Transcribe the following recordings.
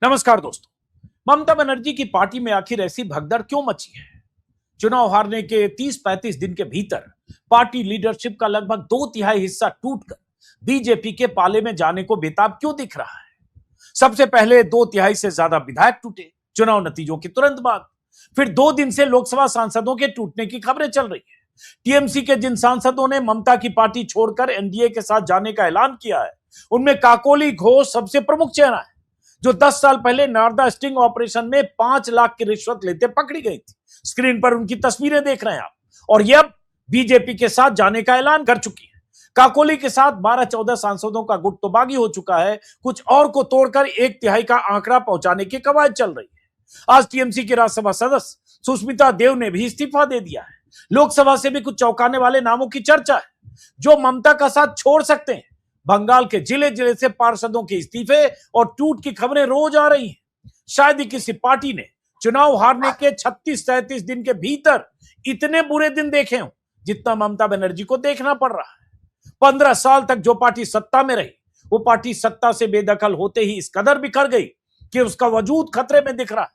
नमस्कार दोस्तों। ममता बनर्जी की पार्टी में आखिर ऐसी भगदड़ क्यों मची है? चुनाव हारने के 30-35 दिन के भीतर पार्टी लीडरशिप का लगभग 2/3 हिस्सा टूटकर बीजेपी के पाले में जाने को बेताब क्यों दिख रहा है? सबसे पहले 2/3 से ज्यादा विधायक टूटे चुनाव नतीजों के तुरंत बाद। फिर 2 दिन से लोकसभा सांसदों के टूटने की खबरें चल रही है। टीएमसी के जिन सांसदों ने ममता की पार्टी छोड़कर एनडीए के साथ जाने का ऐलान किया है, उनमें काकोली घोष सबसे प्रमुख चेहरा है, जो 10 साल पहले नारदा स्टिंग ऑपरेशन में 5 लाख की रिश्वत लेते पकड़ी गई थी। स्क्रीन पर उनकी तस्वीरें देख रहे हैं आप। और यह अब बीजेपी के साथ जाने का ऐलान कर चुकी है। काकोली के साथ 12-14 सांसदों का गुट तो बागी हो चुका है, कुछ और को तोड़कर 1/3 का आंकड़ा पहुंचाने की कवायद चल रही है। आज टीएमसी की राज्यसभा सदस्य सुष्मिता देव ने भी इस्तीफा दे दिया है। लोकसभा से भी कुछ चौंकाने वाले नामों की चर्चा है जो ममता का साथ छोड़ सकते हैं। बंगाल के जिले जिले से पार्षदों के इस्तीफे और टूट की खबरें रोज आ रही हैं। शायद ही किसी पार्टी ने चुनाव हारने के 36-37 दिन के भीतर इतने बुरे दिन देखे हों जितना ममता बनर्जी को देखना पड़ रहा है। 15 साल तक जो पार्टी सत्ता में रही, वो पार्टी सत्ता से बेदखल होते ही इस कदर बिखर गई कि उसका वजूद खतरे में दिख रहा है।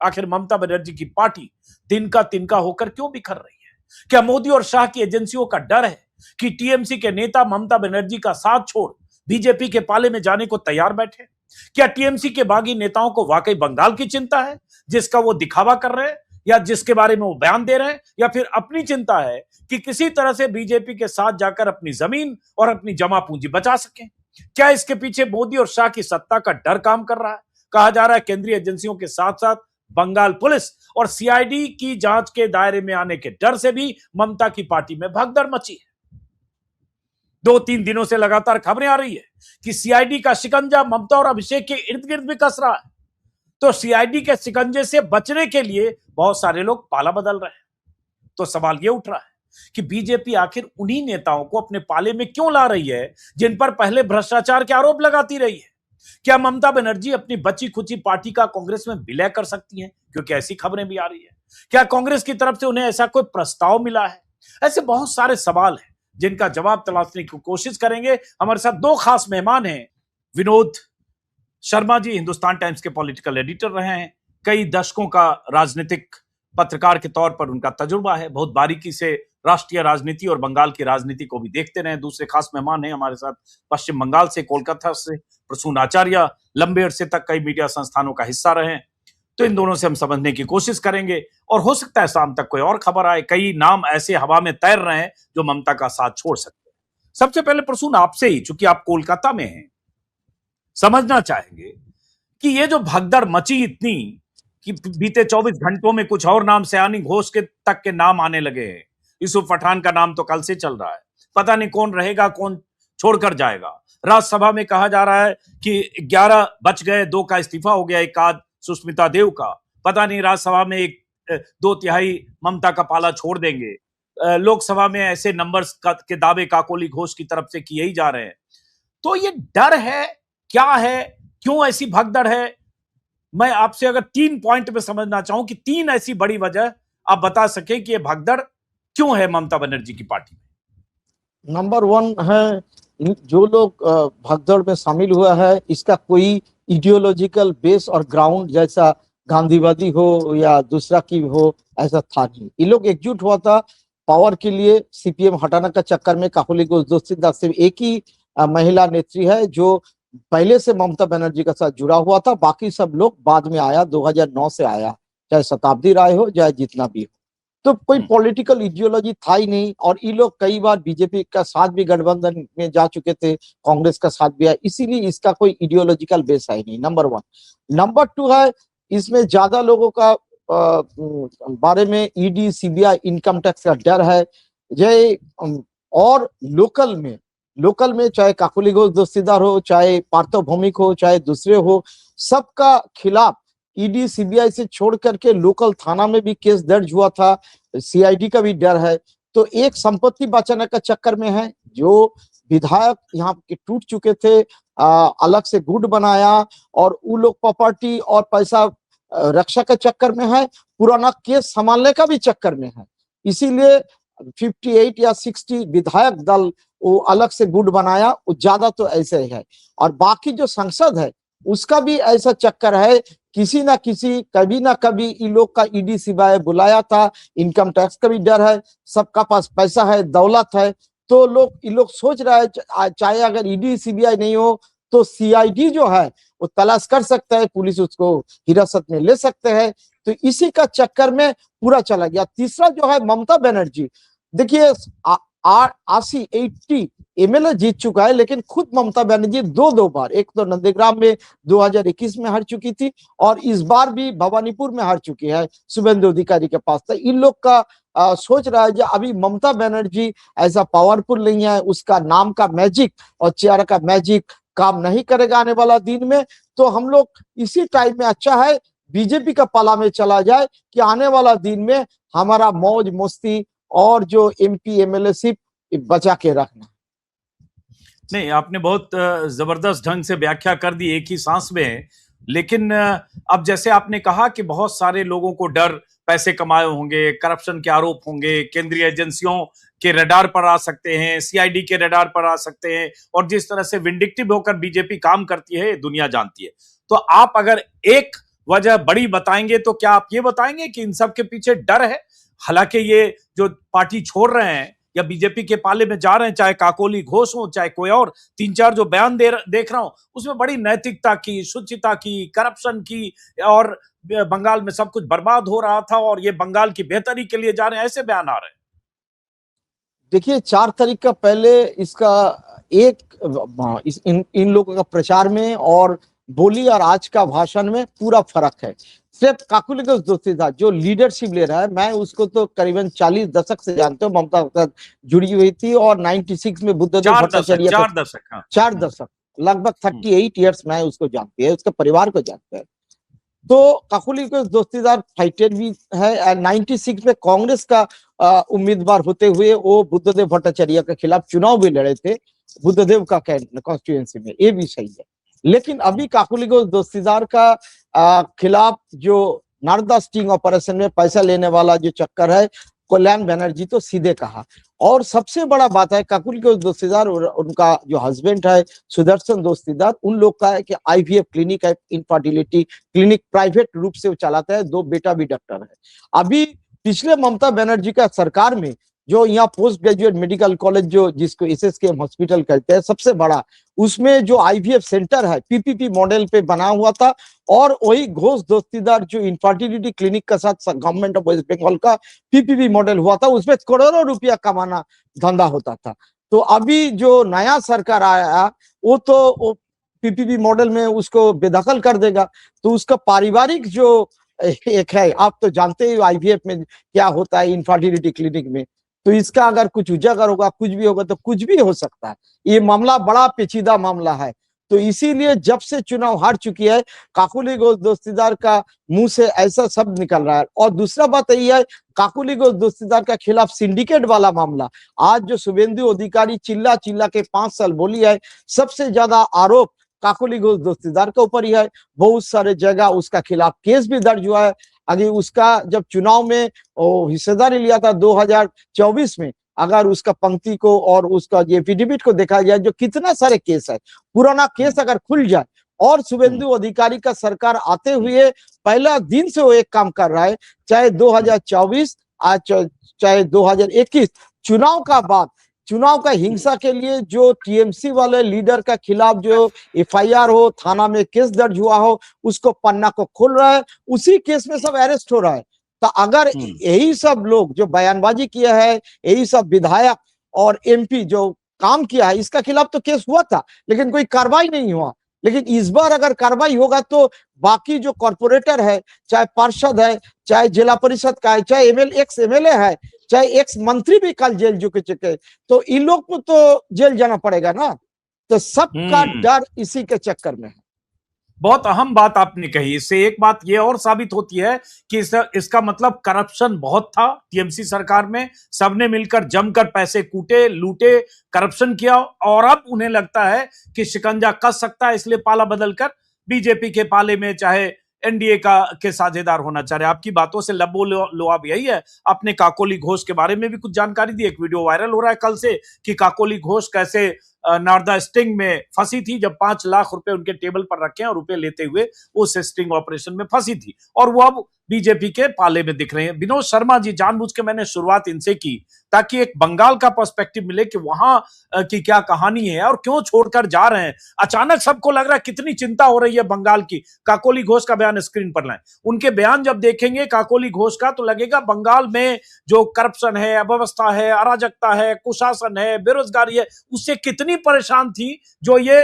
आखिर ममता बनर्जी की पार्टी तिनका तिनका होकर क्यों बिखर रही है? क्या मोदी और शाह की एजेंसियों का डर है कि टीएमसी के नेता ममता बनर्जी का साथ छोड़ बीजेपी के पाले में जाने को तैयार बैठे? क्या टीएमसी के बागी नेताओं को वाकई बंगाल की चिंता है जिसका वो दिखावा कर रहे हैं, या जिसके बारे में वो बयान दे रहे हैं, या फिर अपनी चिंता है कि किसी तरह से बीजेपी के साथ जाकर अपनी जमीन और अपनी जमा पूंजी बचा सकें? क्या इसके पीछे मोदी और शाह की सत्ता का डर काम कर रहा है? कहा जा रहा है केंद्रीय एजेंसियों के साथ साथ बंगाल पुलिस और सीआईडी की जांच के दायरे में आने के डर से भी ममता की पार्टी में भगदड़ मची है। 2-3 दिनों से लगातार खबरें आ रही है कि सीआईडी का शिकंजा ममता और अभिषेक के इर्द गिर्द भी कस रहा है। तो सीआईडी के शिकंजे से बचने के लिए बहुत सारे लोग पाला बदल रहे हैं। तो सवाल यह उठ रहा है कि बीजेपी आखिर उन्हीं नेताओं को अपने पाले में क्यों ला रही है जिन पर पहले भ्रष्टाचार के आरोप लगाती रही है? क्या ममता बनर्जी अपनी बची खुची पार्टी का कांग्रेस में विलय कर सकती हैं? क्योंकि ऐसी खबरें भी आ रही है। क्या कांग्रेस की तरफ से उन्हें ऐसा कोई प्रस्ताव मिला है? ऐसे बहुत सारे सवाल हैं जिनका जवाब तलाशने की कोशिश करेंगे। हमारे साथ 2 खास मेहमान हैं। विनोद शर्मा जी हिंदुस्तान टाइम्स के पॉलिटिकल एडिटर रहे हैं, कई दशकों का राजनीतिक पत्रकार के तौर पर उनका तजुर्बा है, बहुत बारीकी से राष्ट्रीय राजनीति और बंगाल की राजनीति को भी देखते रहे। दूसरे खास मेहमान हैं हमारे साथ पश्चिम बंगाल से, कोलकाता से प्रसून आचार्य, लंबे अरसे तक कई मीडिया संस्थानों का हिस्सा रहे हैं। तो इन दोनों से हम समझने की कोशिश करेंगे और हो सकता है शाम तक कोई और खबर आए। कई नाम ऐसे हवा में तैर रहे हैं जो ममता का साथ छोड़ सकते हैं। सबसे पहले प्रसून आपसे ही, चूंकि आप कोलकाता में हैं, समझना चाहेंगे कि ये जो भगदड़ मची इतनी कि बीते 24 घंटों में कुछ और नाम सयानी घोष के तक के नाम आने लगे हैं। यूसुफ पठान का नाम तो कल से चल रहा है, पता नहीं कौन रहेगा कौन छोड़कर जाएगा। राज्यसभा में कहा जा रहा है कि 11 बच गए, 2 का इस्तीफा हो गया, एक आध सुष्मिता देव का। पता नहीं राज्यसभा में 2/3 ममता का पाला छोड़ देंगे। लोकसभा में ऐसे नंबर्स के दावे काकोली घोष की तरफ से किए ही जा रहे हैं। तो ये डर है, क्या है, क्यों ऐसी भगदड़ है? मैं आपसे अगर 3 पॉइंट में समझना चाहूं कि 3 ऐसी बड़ी वजह आप बता सके कि ये भगदड़ क्यों है ममता बनर्जी की पार्टी में। नंबर 1 है, जो लोग भगदड़ में शामिल हुआ है इसका कोई इडियोलॉजिकल बेस और ग्राउंड जैसा गांधीवादी हो या दूसरा की हो, ऐसा था नहीं। ये लोग एकजुट हुआ था पावर के लिए। सीपीएम हटाने का चक्कर में काकोली घोष दोस्तीदार सिर्फ एक ही महिला नेत्री है जो पहले से ममता बनर्जी के साथ जुड़ा हुआ था, बाकी सब लोग बाद में आया, 2009 से आया, चाहे शताब्दी राय हो चाहे जितना भी हो। तो कोई पॉलिटिकल इडियोलॉजी था ही नहीं। और ये लोग कई बार बीजेपी का साथ भी गठबंधन में जा चुके थे, कांग्रेस का साथ भी है, इसीलिए इसका कोई इडियोलॉजिकल बेस है नहीं। नंबर 1। नंबर 2 है, इसमें ज्यादा लोगों का बारे में ईडी सीबीआई इनकम टैक्स का डर है। और लोकल में चाहे काकोली घोष दोस्तीदार हो, चाहे पार्थ भौमिक हो, चाहे दूसरे हो, सबका खिलाफ ईडी सीबीआई से छोड़ करके लोकल थाना में भी केस दर्ज हुआ था। सीआईडी का भी डर है। तो एक संपत्ति बचाने का चक्कर में है, जो विधायक यहाँ के टूट चुके थे, अलग से गुट बनाया और वो लोग प्रॉपर्टी और पैसा रक्षा के चक्कर में है, पुराना केस संभालने का भी चक्कर में है। इसीलिए 58 या 60 विधायक दल वो अलग से गुट बनाया, वो ज्यादा तो ऐसे ही है। और बाकी जो सांसद है उसका भी ऐसा चक्कर है, किसी ना किसी कभी ना कभी इन लोग का ईडी सिवाय बुलाया था, इनकम टैक्स का भी डर है, सबका पास पैसा है, दौलत है, तो इन लोग सोच रहा है चाहे अगर ईडी सीबीआई नहीं हो तो सीआईडी जो है वो तलाश कर सकता है, पुलिस उसको हिरासत में ले सकते हैं। तो इसी का चक्कर में पूरा चला गया। तीसरा जो है ममता बनर्जी, देखिए 80 एमएलए जीत चुका है, लेकिन खुद ममता बनर्जी दो बार, एक तो नंदीग्राम में 2021 में हार चुकी थी और इस बार भी भवानीपुर में हार चुकी है, शुभेंदु अधिकारी के पास था। इन लोग का सोच रहा है कि अभी ममता बनर्जी ऐसा पावरफुल नहीं है, उसका नाम का मैजिक और चेहरा का मैजिक काम नहीं करेगा आने वाला दिन में। तो हम लोग इसी टाइम में अच्छा है बीजेपी का पाला में चला जाए कि आने वाला दिन में हमारा मौज मस्ती और जो एमपी एमएलए सिर्फ बचा के रखना। नहीं, आपने बहुत जबरदस्त ढंग से व्याख्या कर दी एक ही सांस में। लेकिन अब जैसे आपने कहा कि बहुत सारे लोगों को डर, पैसे कमाए होंगे, करप्शन के आरोप होंगे, केंद्रीय एजेंसियों के रडार पर आ सकते हैं, सीआईडी के रडार पर आ सकते हैं, और जिस तरह से विंडिक्टिव होकर बीजेपी काम करती है दुनिया जानती है। तो आप अगर एक वजह बड़ी बताएंगे तो क्या आप ये बताएंगे कि इन सब के पीछे डर है? हालांकि ये जो पार्टी छोड़ रहे हैं या बीजेपी के पाले में जा रहे हैं, चाहे काकोली घोष हो चाहे कोई और, 3-4 जो बयान देख रहा हूं उसमें बड़ी नैतिकता की, शुचिता की, करप्शन की, और बंगाल में सब कुछ बर्बाद हो रहा था और ये बंगाल की बेहतरी के लिए जा रहे हैं, ऐसे बयान आ रहे हैं। देखिए 4 तारीख का पहले इसका इन लोगों का प्रचार में और बोली और आज का भाषण में पूरा फर्क है। सिर्फ काकुली का दोस्ती था जो लीडरशिप ले रहा है, मैं उसको तो करीबन 40 दशक से जानते हो, ममता के साथ जुड़ी हुई थी और 96 में बुद्धदेव भट्टाचार्य 4 दशक लगभग 38 ईयर्स मैं उसको जानती है, उसके परिवार को जानते हैं। तो काकुली को दोस्तीदार फाइटर भी है। 96 में कांग्रेस का उम्मीदवार होते हुए वो बुद्धदेव भट्टाचार्य के खिलाफ चुनाव भी लड़े थे, बुद्धदेव का कॉन्स्टिट्यूएंसी में, ये भी सही है। लेकिन अभी काकुली को दोस्तीदार का खिलाफ जो नारदा स्टिंग ऑपरेशन में पैसा लेने वाला जो चक्कर है, कल्याण बनर्जी तो सीधे कहा। और सबसे बड़ा बात है काकुली को दोस्तीदार और उनका जो हस्बैंड है सुदर्शन दोस्तीदार, उन लोग का है कि आईवीएफ क्लिनिक है, इनफर्टिलिटी क्लिनिक प्राइवेट रूप से वो चलाता है, 2 बेटा भी डॉक्टर है। अभी पिछले ममता बनर्जी का सरकार में जो यहाँ पोस्ट ग्रेजुएट मेडिकल कॉलेज जो जिसको एसएसकेएम हॉस्पिटल कहते हैं सबसे बड़ा, उसमें जो आईवीएफ सेंटर है पीपीपी मॉडल पे बना हुआ था, और वही घोष दोस्तीदार जो इनफर्टिलिटी क्लिनिक के साथ गवर्नमेंट ऑफ वेस्ट बंगाल का पीपीपी मॉडल हुआ था, उसमें करोड़ों रुपया कमाना धंधा होता था। तो अभी जो नया सरकार आया वो तो पीपीपी मॉडल में उसको बेदखल कर देगा। तो उसका पारिवारिक जो एक है, आप तो जानते ही आईवीएफ में क्या होता है इनफर्टिलिटी क्लिनिक में, तो इसका अगर कुछ उजागर होगा, कुछ भी होगा तो कुछ भी हो सकता है। ये मामला बड़ा पेचीदा मामला है। तो इसीलिए जब से चुनाव हार चुकी है काकुली घोष दोस्तीदार का मुंह से ऐसा शब्द निकल रहा है। और दूसरा बात यही है, काकुली घोष दोस्तीदार का खिलाफ सिंडिकेट वाला मामला, आज जो शुभेंदु अधिकारी चिल्ला चिल्ला के 5 साल बोली है, सबसे ज्यादा आरोप काकुली घोष दोस्तीदार के ऊपर ही है। बहुत सारे जगह उसका खिलाफ केस भी दर्ज हुआ है। अभी उसका जब चुनाव में हिस्सेदारी लिया था 2024 में, अगर उसका पंक्ति को और उसका एफिडेविट को देखा जाए, जो कितना सारे केस है, पुराना केस अगर खुल जाए, और शुभेंदु अधिकारी का सरकार आते हुए पहला दिन से वो एक काम कर रहा है, चाहे 2024 आज चाहे 2021 चुनाव का बाद, चुनाव का हिंसा के लिए जो टीएमसी वाले लीडर का खिलाफ जो एफआईआर हो, थाना में केस दर्ज हुआ हो, उसको पन्ना को खोल रहा है, उसी केस में सब अरेस्ट हो रहा है। तो अगर यही सब लोग जो बयानबाजी किया है, यही सब विधायक और एमपी जो काम किया है, इसका खिलाफ तो केस हुआ था लेकिन कोई कार्रवाई नहीं हुआ। लेकिन इस बार अगर कार्रवाई होगा तो बाकी जो कॉर्पोरेटर है, चाहे पार्षद है, चाहे जिला परिषद का है, चाहे एक्स एमएलए है, चाहे एक्स मंत्री भी कल जेल जो के चुके, तो इन लोग को तो जेल जाना पड़ेगा ना। तो सबका डर इसी के चक्कर में है। बहुत अहम बात आपने कही। इससे एक बात यह और साबित होती है कि इसका मतलब करप्शन बहुत था टीएमसी सरकार में, सबने मिलकर जमकर पैसे कूटे, लूटे, करप्शन किया, और अब उन्हें लगता है कि शिकंजा कस सकता है, इसलिए पाला बदलकर बीजेपी के पाले में चाहे एनडीए के साझेदार होना चाह रहे। आपकी बातों से लबो लुआब यही है। आपने काकोली घोष के बारे में भी कुछ जानकारी दी, एक वीडियो वायरल हो रहा है कल से कि काकोली घोष कैसे नारदा स्टिंग में फंसी थी, जब 5 लाख रुपए उनके टेबल पर रखे और रुपए लेते हुए उस स्टिंग ऑपरेशन में फंसी थी, और वो अब बीजेपी के पाले में दिख रहे हैं। विनोद शर्मा जी, जानबूझ के मैंने शुरुआत इनसे की ताकि एक बंगाल का पर्सपेक्टिव मिले कि वहां की क्या कहानी है और क्यों छोड़कर जा रहे हैं। अचानक सबको लग रहा है कितनी चिंता हो रही है बंगाल की। काकोली घोष का बयान स्क्रीन पर लाएं। उनके बयान जब देखेंगे काकोली घोष का, तो लगेगा बंगाल में जो करप्शन है, अव्यवस्था है, अराजकता है, कुशासन है, बेरोजगारी है, उससे कितनी परेशान थी जो ये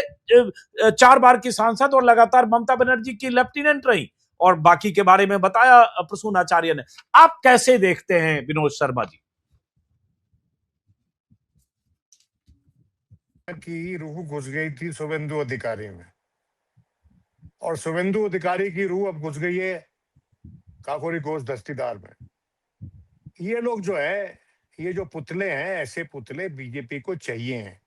4 बार की सांसद और लगातार ममता बनर्जी की लेफ्टिनेंट रही। और बाकी के बारे में बताया प्रसून आचार्य ने। आप कैसे देखते हैं विनोद शर्मा जी? की रूह घुस गई थी शुभेंदु अधिकारी में, और शुभेंदु अधिकारी की रूह अब घुस गई है काकोरी घोष दस्तीदार में। ये लोग जो है, ये जो पुतले हैं, ऐसे पुतले बीजेपी को चाहिए हैं,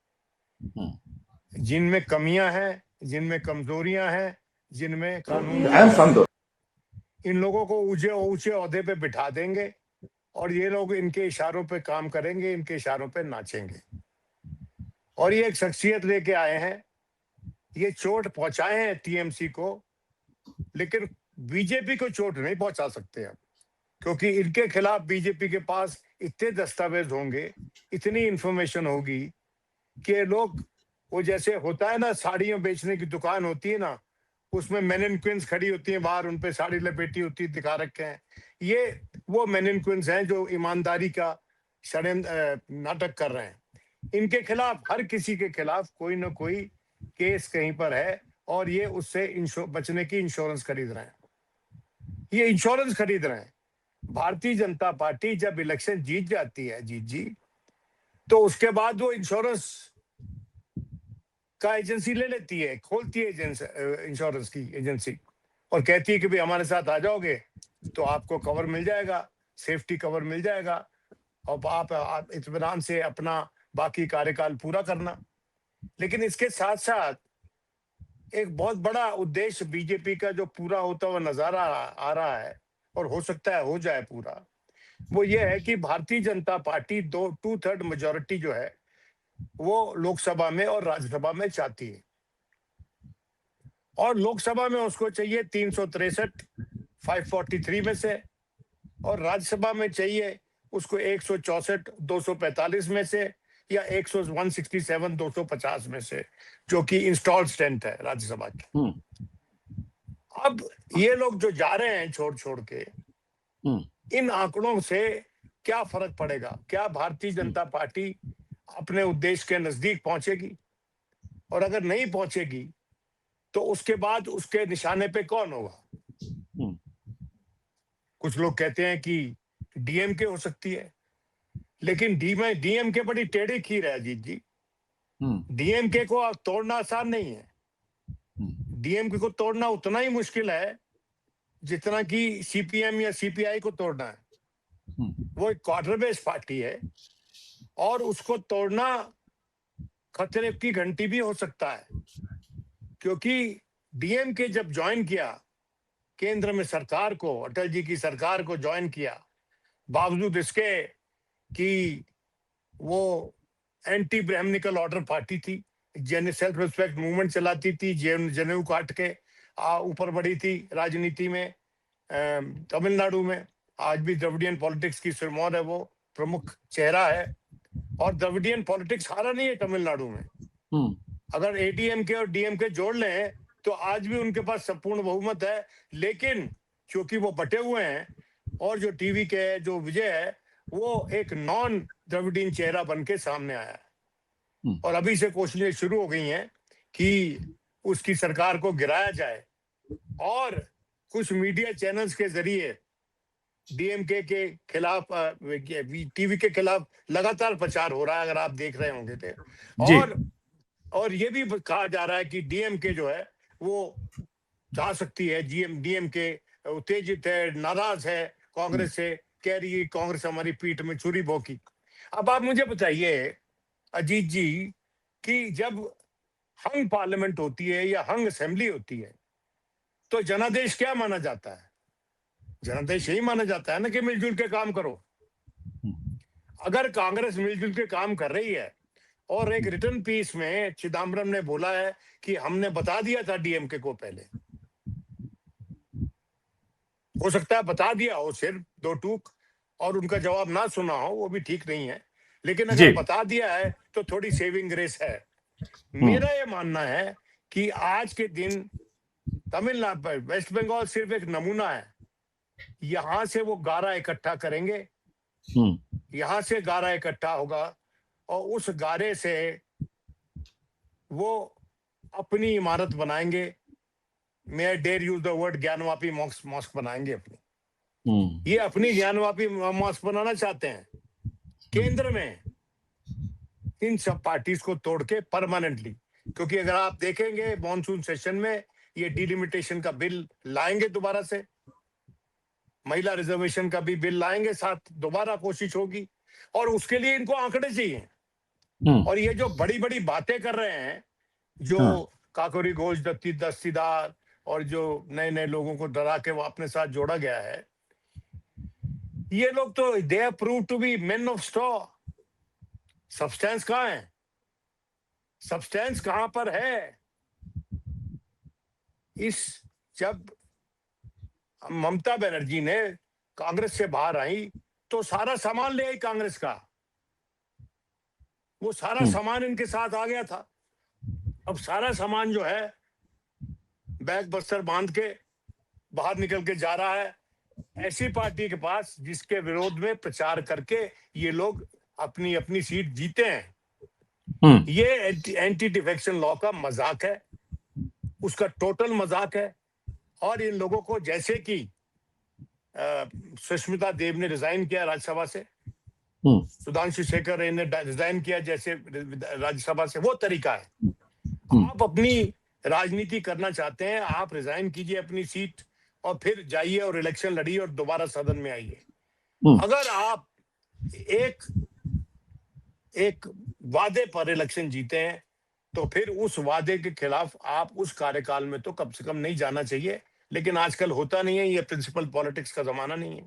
जिनमें कमियां हैं, जिनमें कमजोरियां हैं, जिनमें कानून। इन लोगों को ऊंचे ऊंचे ओहदे पे बिठा देंगे और ये लोग इनके इशारों पे काम करेंगे, इनके इशारों पे नाचेंगे। और ये एक शख्सियत लेके आए हैं, ये चोट पहुंचाए हैं टीएमसी को, लेकिन बीजेपी को चोट नहीं पहुंचा सकते अब, क्योंकि इनके खिलाफ बीजेपी के पास इतने दस्तावेज होंगे, इतनी इंफॉर्मेशन होगी कि लोग, वो जैसे होता है ना, साड़ियां बेचने की दुकान होती है ना, उसमें मेन एंड क्वींस खड़ी होती है बाहर, उनपे साड़ी लपेटी होती है, दिखा रखे हैं। ये वो मेन एंड क्वींस हैं जो ईमानदारी का षड्यंत्र नाटक कर रहे हैं। इनके खिलाफ, हर किसी के खिलाफ कोई ना कोई केस कहीं पर है, और ये उससे बचने की इंश्योरेंस खरीद रहे हैं। ये इंश्योरेंस खरीद रहे हैं। भारतीय जनता पार्टी जब इलेक्शन जीत जाती है, जीत जी, तो उसके बाद वो इंश्योरेंस का एजेंसी ले लेती है, खोलती है इंश्योरेंस की एजेंसी, और कहती है कि भाई हमारे साथ आ जाओगे तो आपको कवर मिल जाएगा, सेफ्टी कवर मिल जाएगा, और आप इत्मीनान से अपना बाकी कार्यकाल पूरा करना। लेकिन इसके साथ साथ एक बहुत बड़ा उद्देश्य बीजेपी का जो पूरा होता हुआ नजारा आ रहा है, और हो सकता है हो जाए पूरा, वो ये है कि भारतीय जनता पार्टी 2/3 मेजोरिटी जो है वो लोकसभा में और राज्यसभा में चाहती है, और लोकसभा में उसको चाहिए 363 543 में से, और राज्यसभा में चाहिए उसको 164 245 में से, या 167 250 में से, जो कि इंस्टॉल्ड स्ट्रेंथ है राज्यसभा की। अब ये लोग जो जा रहे हैं छोड़ छोड़ के, इन आंकड़ों से क्या फर्क पड़ेगा? क्या भारतीय जनता पार्टी अपने उद्देश्य के नजदीक पहुंचेगी? और अगर नहीं पहुंचेगी तो उसके बाद उसके निशाने पे कौन होगा? कुछ लोग कहते हैं कि डीएमके हो सकती है, लेकिन डीएमके बड़ी टेढ़ी खीर है अजीत जी। डीएमके को तोड़ना आसान नहीं है। डीएमके को तोड़ना उतना ही मुश्किल है जितना कि सीपीएम या सीपीआई को तोड़ना है। वो एक क्वार्टर बेस पार्टी है, और उसको तोड़ना खतरे की घंटी भी हो सकता है, क्योंकि डीएमके जब ज्वाइन किया केंद्र में सरकार को, अटल जी की सरकार को ज्वाइन किया, बावजूद इसके कि वो एंटी ब्राह्मणिकल ऑर्डर पार्टी थी, सेल्फ रिस्पेक्ट मूवमेंट चलाती थी, जनेऊ काट के ऊपर बढ़ी थी राजनीति में। तमिलनाडु में आज भी द्रविडियन पॉलिटिक्स की सिरमौर है, वो प्रमुख चेहरा है, और द्रविडियन पॉलिटिक्स हारा नहीं है तमिलनाडु में। अगर एडीएमके और डीएमके जोड़ लें तो आज भी उनके पास संपूर्ण बहुमत है, लेकिन क्योंकि वो बटे हुए हैं, और जो टीवी के जो विजय है वो एक नॉन द्रविडियन चेहरा बन के सामने आया है, और अभी से कोशिशें शुरू हो गई हैं कि उसकी सरकार को गिराया जाए, और कुछ मीडिया चैनल्स के जरिए डीएमके के खिलाफ, टीवी के खिलाफ लगातार प्रचार हो रहा है, अगर आप देख रहे होंगे तो। और ये भी कहा जा रहा है कि डीएमके जो है वो जा सकती है, डीएमके उत्तेजित है, नाराज है कांग्रेस से, कह रही है कांग्रेस हमारी पीठ में छुरी भोंकी। अब आप मुझे बताइए अजीत जी, कि जब हंग पार्लियामेंट होती है या हंग असेंबली होती है तो जनादेश क्या माना जाता है? जनादेश यही माना जाता है ना कि मिलजुल के काम करो। अगर कांग्रेस मिलजुल के काम कर रही है और एक रिटर्न पीस में चिदम्बरम ने बोला है कि हमने बता दिया था डीएमके को पहले। हो सकता है बता दिया हो सिर्फ दो टूक और उनका जवाब ना सुना हो, वो भी ठीक नहीं है, लेकिन जी। अगर बता दिया है तो थोड़ी सेविंग ग्रेस है। मेरा ये मानना है कि आज के दिन तमिलनाडु, वेस्ट बंगाल सिर्फ एक नमूना है। यहां से वो गारा इकट्ठा करेंगे, यहां से गारा इकट्ठा होगा और उस गारे से वो अपनी इमारत बनाएंगे। मैं I dare use the word Gyanvapi mosque बनाएंगे अपनी। ये अपनी ज्ञानवापी मॉस्क बनाना चाहते हैं केंद्र में, इन सब पार्टीज को तोड़ के परमानेंटली। क्योंकि अगर आप देखेंगे मॉनसून सेशन में ये डिलिमिटेशन का बिल लाएंगे, दोबारा से महिला रिजर्वेशन का भी बिल लाएंगे, साथ दोबारा कोशिश होगी, और उसके लिए इनको आंकड़े चाहिए। और ये जो बड़ी बड़ी बातें कर रहे हैं, जो काकोरी घोष, दस्तीदार और जो नए नए लोगों को डरा के वो अपने साथ जोड़ा गया है, ये लोग तो they have proved to be men of straw. Substance कहाँ है? सब्सटेंस कहां पर है? जब ममता बनर्जी ने कांग्रेस से बाहर आई तो सारा सामान ले आई कांग्रेस का, वो सारा सामान इनके साथ आ गया था। अब सारा सामान जो है बैग बस्तर बांध के बाहर निकल के जा रहा है ऐसी पार्टी के पास जिसके विरोध में प्रचार करके ये लोग अपनी अपनी सीट जीते हैं। ये एंटी डिफेक्शन लॉ का मजाक है, उसका टोटल मजाक है। और इन लोगों को, जैसे कि सुष्मिता देव ने रिजाइन किया राज्यसभा से, सुधांशु शेखर रे ने रिजाइन किया जैसे राज्यसभा से, वो तरीका है। आप अपनी राजनीति करना चाहते हैं, आप रिजाइन कीजिए अपनी सीट और फिर जाइए और इलेक्शन लड़िए और दोबारा सदन में आइए। अगर आप एक वादे पर इलेक्शन जीते हैं तो फिर उस वादे के खिलाफ आप उस कार्यकाल में तो कम से कम नहीं जाना चाहिए। लेकिन आजकल होता नहीं है, ये प्रिंसिपल पॉलिटिक्स का जमाना नहीं है।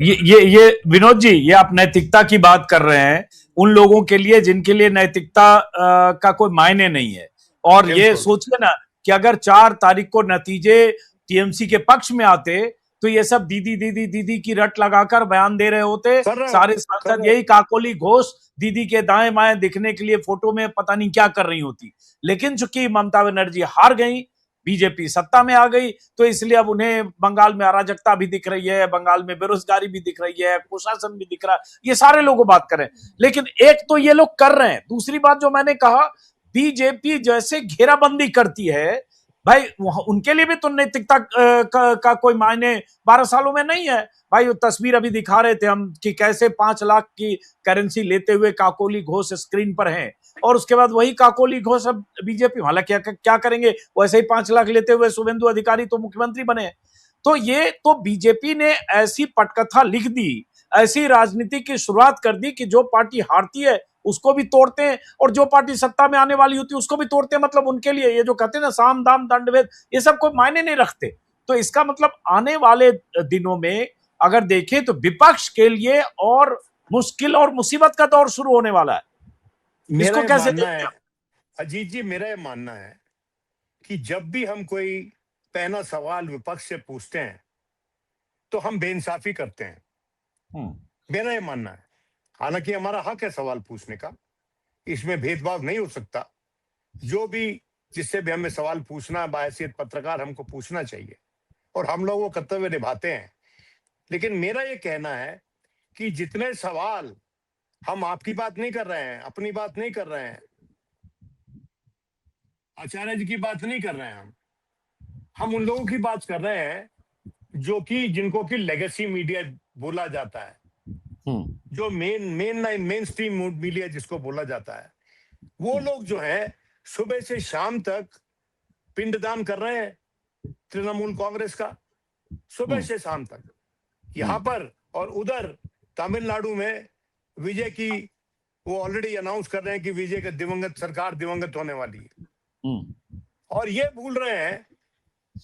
ये विनोद जी, ये आप नैतिकता की बात कर रहे हैं उन लोगों के लिए जिनके लिए नैतिकता का कोई मायने नहीं है। और ये सोचिए ना कि अगर 4 तारीख को नतीजे टीएमसी के पक्ष में आते तो ये सब दीदी दीदी दीदी की रट लगाकर बयान दे रहे होते। सारे सांसद यही काकोली घोष दीदी के दाएं बाएं दिखने के लिए फोटो में पता नहीं क्या कर रही होती। लेकिन चूंकि ममता बनर्जी हार गई, बीजेपी सत्ता में आ गई, तो इसलिए अब उन्हें बंगाल में अराजकता भी दिख रही है, बंगाल में बेरोजगारी भी दिख रही है, कुशासन भी दिख रहा है। ये सारे लोग बात करें, लेकिन एक तो ये लोग कर रहे हैं। दूसरी बात जो मैंने कहा, बीजेपी जैसे घेराबंदी करती है, भाई उनके लिए भी तो नैतिकता का कोई मायने 12 सालों में नहीं है। भाई वो तस्वीर अभी दिखा रहे थे हम कि कैसे 5 लाख की करेंसी लेते हुए काकोली घोष स्क्रीन पर हैं, और उसके बाद वही काकोली घोष अब बीजेपी वाला क्या करेंगे, वैसे ही 5 लाख लेते हुए शुभेंदु अधिकारी तो मुख्यमंत्री बने। तो ये तो बीजेपी ने ऐसी पटकथा लिख दी, ऐसी राजनीति की शुरुआत कर दी कि जो पार्टी हारती है उसको भी तोड़ते हैं और जो पार्टी सत्ता में आने वाली होती है उसको भी तोड़ते हैं। मतलब उनके लिए ये जो कहते हैं ना साम दाम दंडभेद, ये सब कोई मायने नहीं रखते। तो इसका मतलब आने वाले दिनों में अगर देखें तो विपक्ष के लिए और मुश्किल और मुसीबत का दौर शुरू होने वाला है। इसको कैसे देखते हैं अजीत जी? मेरा ये मानना है कि जब भी हम कोई पहला सवाल विपक्ष से पूछते हैं तो हम बेइंसाफी करते हैं। मेरा ये मानना है, हालांकि हमारा हक है सवाल पूछने का, इसमें भेदभाव नहीं हो सकता। जो भी जिससे भी हमें सवाल पूछना, बाहैसियत पत्रकार हमको पूछना चाहिए और हम लोग वो कर्तव्य निभाते हैं। लेकिन मेरा ये कहना है कि जितने सवाल, हम आपकी बात नहीं कर रहे हैं, अपनी बात नहीं कर रहे हैं, आचार्य जी की बात नहीं कर रहे हैं, हम उन लोगों की बात कर रहे हैं जो कि जिनको कि लेगेसी मीडिया बोला जाता है, जो मेन स्ट्रीम मीडिया जिसको बोला जाता है। वो लोग जो है सुबह से शाम तक पिंडदान कर रहे हैं तृणमूल कांग्रेस का, सुबह से शाम तक यहाँ पर। और उधर तमिलनाडु में विजय की वो ऑलरेडी अनाउंस कर रहे हैं कि विजय का सरकार दिवंगत होने वाली है। और ये भूल रहे हैं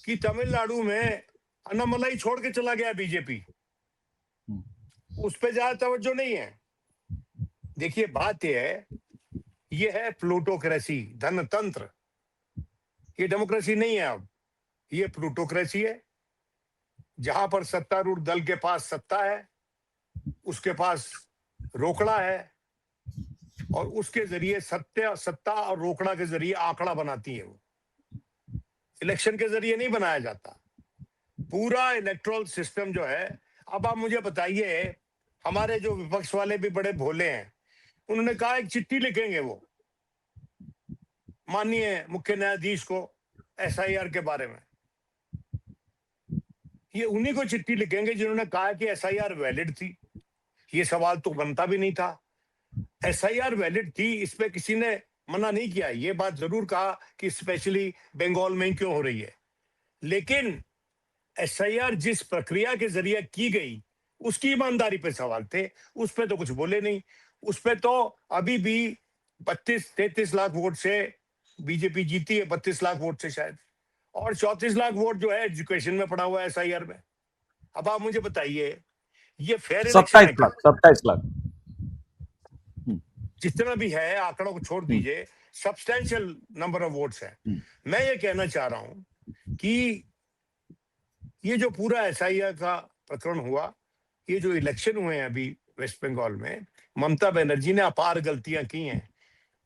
कि तमिलनाडु में अन्नामलाई छोड़ के चला गया बीजेपी, उस पर ज्यादा तवज्जो नहीं है। देखिए बात यह है ये है प्लूटोक्रेसी, धनतंत्र। ये डेमोक्रेसी नहीं है, अब ये प्लूटोक्रेसी है, जहां पर सत्तारूढ़ दल के पास सत्ता है, उसके पास रोकड़ा है, और उसके जरिए सत्ता और रोकड़ा के जरिए आंकड़ा बनाती है। वो इलेक्शन के जरिए नहीं बनाया जाता। पूरा इलेक्टोरल सिस्टम जो है, अब आप मुझे बताइए, हमारे जो विपक्ष वाले भी बड़े भोले हैं, उन्होंने कहा एक चिट्ठी लिखेंगे वो माननीय मुख्य न्यायाधीश को एसआईआर के बारे में। ये उन्हीं को चिट्ठी लिखेंगे जिन्होंने कहा कि एसआईआर वैलिड थी। ये सवाल तो बनता भी नहीं था। एसआईआर वैलिड थी, इस पे किसी ने मना नहीं किया। ये बात जरूर कहा कि स्पेशली बंगाल में क्यों हो रही है, लेकिन एसआईआर जिस प्रक्रिया के जरिए की गई उसकी ईमानदारी पे सवाल थे, उस पे तो कुछ बोले नहीं। उस पे तो अभी भी 32-33 लाख वोट से बीजेपी जीती है, 32 लाख वोट से शायद, और 34 लाख वोट जो है एजुकेशन में पड़ा हुआ है एसआईआर में। अब आप मुझे बताइए, ये फेयर इलेक्शन है 27 क्या? लाख 27 लाख जितना भी है, आंकड़ों को छोड़ दीजिए, सब्सटेंशियल नंबर ऑफ वोट्स है। मैं ये कहना चाह रहा हूं कि ये जो पूरा एसआईआर का प्रकरण हुआ, ये जो इलेक्शन हुए हैं अभी वेस्ट बंगाल में, ममता बनर्जी ने अपार गलतियां की हैं।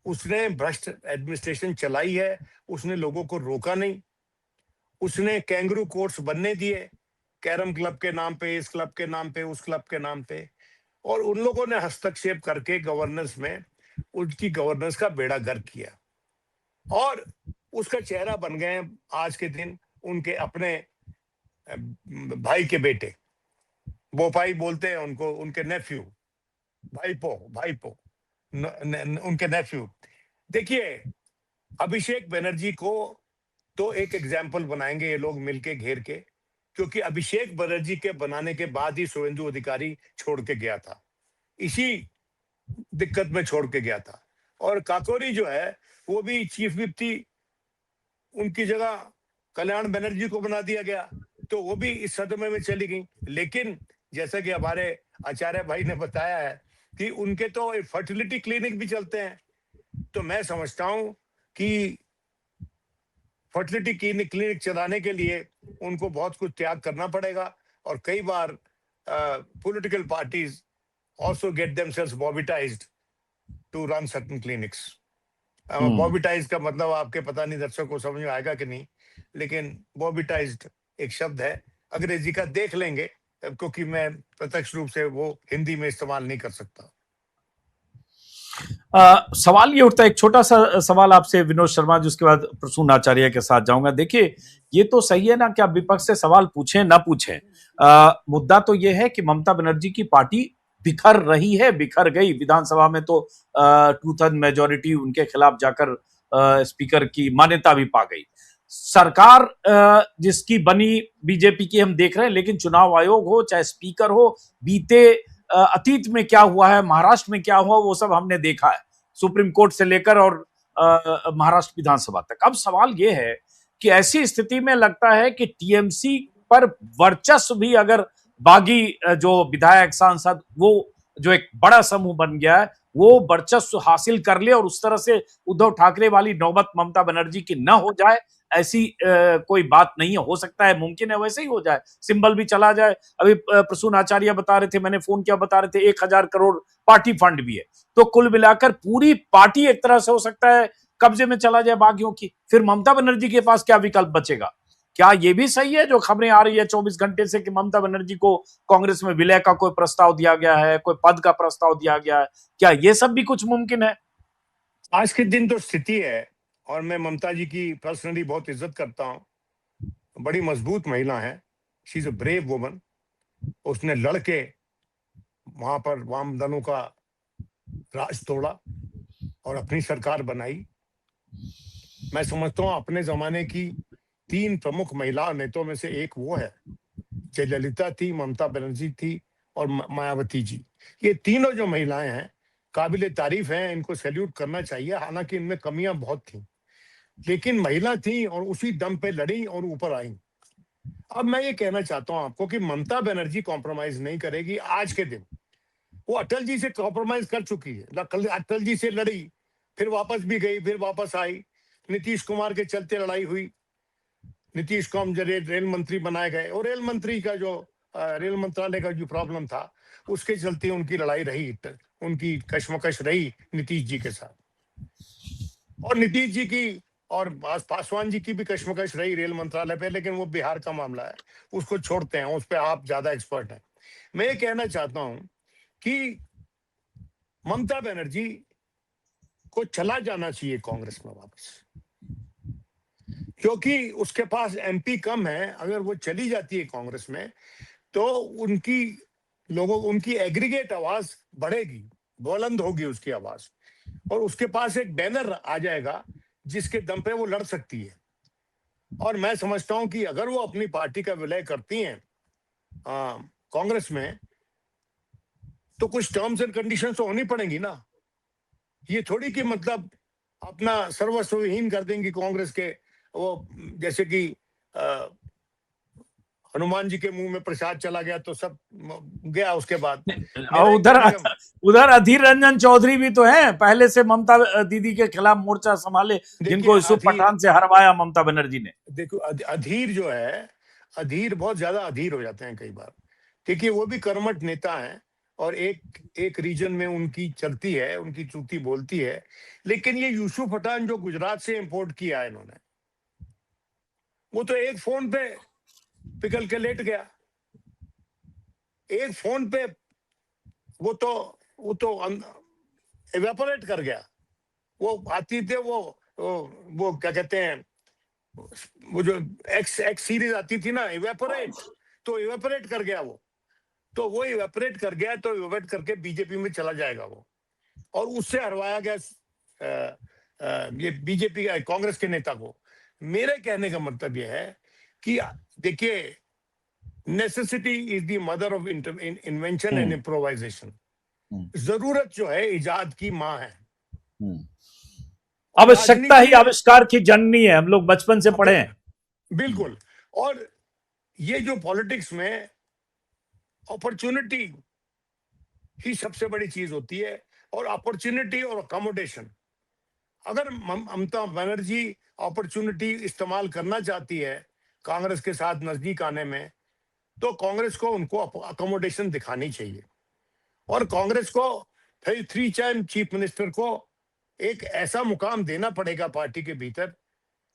उसने भ्रष्ट एडमिनिस्ट्रेशन चलाई है, उसने लोगों को रोका नहीं, उसने कैंगरू कोर्ट्स बनने दिए, कैरम क्लब के नाम पे, इस क्लब के नाम पे, उस क्लब के नाम पे, और उन लोगों ने हस्तक्षेप करके गवर्नेंस में उनकी गवर्नेंस का बेड़ा गर्क किया, और उसका चेहरा बन गए आज के दिन उनके अपने भाई के बेटे, बोपाई बोलते हैं उनको, उनके नेफ्यू, भाईपो उनके नेफ्यू। देखिए, अभिषेक बनर्जी को तो एक एग्जाम्पल बनाएंगे ये लोग मिलके घेर के, क्योंकि अभिषेक बनर्जी के बनाने के बाद ही शुभेंदु अधिकारी छोड़ के गया था, इसी दिक्कत में छोड़ के गया था। और काकोरी जो है वो भी चीफ विप थी, उनकी जगह कल्याण बनर्जी को बना दिया गया, तो वो भी इस सदमे में चली गई। लेकिन जैसा कि हमारे आचार्य भाई ने बताया है कि उनके तो फर्टिलिटी क्लिनिक भी चलते हैं, तो मैं समझता हूं कि फर्टिलिटी क्लिनिक चलाने के लिए उनको बहुत कुछ त्याग करना पड़ेगा, और कई बार political parties also get themselves bobbytized to run certain clinics. बॉबिटाइज का मतलब आपके पता नहीं दर्शकों को समझ में आएगा कि नहीं, लेकिन बॉबिटाइज्ड एक शब्द है, अंग्रेजी का देख लेंगे, क्योंकि मैं प्रत्यक्ष रूप से वो हिंदी में इस्तेमाल नहीं कर सकता। सवाल ये उठता है, एक छोटा सा सवाल आपसे विनोद शर्मा जी, उसके बाद प्रसून आचार्य के साथ जाऊंगा। देखिए, ये तो सही है ना कि आप विपक्ष से सवाल पूछें ना पूछें, मुद्दा तो ये है कि ममता बनर्जी की पार्टी बिखर रही है, बिखर गई। विधानसभा में तो 2/3 मेजोरिटी उनके खिलाफ जाकर स्पीकर की मान्यता भी पा गई। सरकार जिसकी बनी बीजेपी की हम देख रहे हैं, लेकिन चुनाव आयोग हो चाहे स्पीकर हो, बीते अतीत में क्या हुआ है, महाराष्ट्र में क्या हुआ, वो सब हमने देखा है, सुप्रीम कोर्ट से लेकर और महाराष्ट्र विधानसभा तक। अब सवाल ये है कि ऐसी स्थिति में लगता है कि टीएमसी पर वर्चस्व भी, अगर बागी जो विधायक सांसद, वो जो एक बड़ा समूह बन गया है, वो वर्चस्व हासिल कर ले और उस तरह से उद्धव ठाकरे वाली नौबत ममता बनर्जी की न हो जाए, ऐसी कोई बात नहीं है। हो सकता है, मुमकिन है वैसे ही हो जाए, सिंबल भी चला जाए। अभी प्रसून आचार्य बता रहे थे, मैंने फोन किया, बता रहे थे 1000 करोड़ पार्टी फंड भी है, तो कुल मिलाकर पूरी पार्टी एक तरह से हो सकता है कब्जे में चला जाए बागियों की। फिर ममता बनर्जी के पास क्या विकल्प बचेगा? क्या ये भी सही है जो खबरें आ रही है 24 घंटे से कि ममता बनर्जी को कांग्रेस में विलय का कोई प्रस्ताव दिया गया है, कोई पद का प्रस्ताव दिया गया है? क्या ये सब भी कुछ मुमकिन है? आज के दिन तो स्थिति है, और मैं ममता जी की पर्सनली बहुत इज्जत करता हूँ, बड़ी मजबूत महिला है, she is a brave woman. उसने लड़के वहां पर वाम दलों का राज तोड़ा और अपनी सरकार बनाई। मैं समझता हूँ अपने जमाने की 3 प्रमुख महिला नेताओं में से एक वो है। जयललिता थी, ममता बनर्जी थी और मायावती जी। ये तीनों जो महिलाएं हैं काबिले तारीफ हैं, इनको सैल्यूट करना चाहिए। हालांकि इनमें कमियां बहुत थी, लेकिन महिला थी और उसी दम पे लड़ी और ऊपर आई। अब मैं ये कहना चाहता हूं आपको कि ममता बनर्जी कॉम्प्रोमाइज नहीं करेगी। आज के दिन वो अटल जी से कॉम्प्रोमाइज कर चुकी है, अटल जी से लड़ी, फिर वापस भी गई, फिर वापस आई। नीतीश कुमार के चलते लड़ाई हुई, नीतीश को हम रेल मंत्री बनाए गए, और रेल मंत्री का जो रेल मंत्रालय का जो प्रॉब्लम था उसके चलते उनकी लड़ाई रही, उनकी कश्मकश रही नीतीश जी के साथ। और नीतीश जी की और पासवान जी की भी कश्मकश रही रेल मंत्रालय पे, लेकिन वो बिहार का मामला है, उसको छोड़ते हैं, उस पर आप ज्यादा एक्सपर्ट हैं। मैं ये कहना चाहता हूं कि ममता बनर्जी को चला जाना चाहिए कांग्रेस में वापस, क्योंकि उसके पास एमपी कम है। अगर वो चली जाती है कांग्रेस में तो उनकी एग्रीगेट आवाज बढ़ेगी, बुलंद होगी उसकी आवाज, और उसके पास एक बैनर आ जाएगा जिसके दम पे वो लड़ सकती है। और मैं समझता हूं कि अगर वो अपनी पार्टी का विलय करती हैं कांग्रेस में, तो कुछ टर्म्स एंड कंडीशंस तो होनी पड़ेंगी ना। ये थोड़ी कि मतलब अपना सर्वस्व विहीन कर देंगी कांग्रेस के, वो जैसे कि हनुमान जी के मुंह में प्रसाद चला गया तो सब गया उसके बाद। और उधर अधीर रंजन चौधरी भी तो हैं, पहले से ममता दीदी के खिलाफ मोर्चा संभाले, जिनको यूसुफ पठान से हरवाया ममता बनर्जी ने। देखो अधीर जो है, अधीर बहुत ज्यादा अधीर हो जाते हैं कई बार, क्योंकि वो भी कर्मठ नेता हैं और एक रीजन में उनकी चलती है, उनकी चूती बोलती है। लेकिन ये यूसुफ पठान जो गुजरात से इंपोर्ट किया है इन्होंने, वो तो एक फोन पे पिघल के लेट गया, एक फोन पे वो तो इवेपोरेट कर गया। वो आती थे वो क्या कहते हैं, वो जो एक्स सीरीज आती थी ना, इवेपोरेट कर गया वो। तो वो इवेपोरेट कर गया, तो इवेपोरेट करके बीजेपी में चला जाएगा वो, और उससे हरवाया गया ये बीजेपी कांग्रेस के नेता को। मेरे कहने का मतलब ये है कि देखिए, necessity is the mother of invention and improvisation. जरूरत जो है इजाद की माँ है। आवश्यकता ही आविष्कार की जननी है, हम लोग बचपन से पढ़े हैं। बिल्कुल। और ये जो पॉलिटिक्स में अपॉर्चुनिटी ही सबसे बड़ी चीज होती है, और अपॉर्चुनिटी और अकोमोडेशन। अगर ममता बनर्जी अपॉर्चुनिटी इस्तेमाल करना चाहती है कांग्रेस के साथ नजदीक आने में, तो कांग्रेस को उनको अकोमोडेशन दिखानी चाहिए, और कांग्रेस को फिर 3 टाइम चीफ मिनिस्टर को एक ऐसा मुकाम देना पड़ेगा पार्टी के भीतर,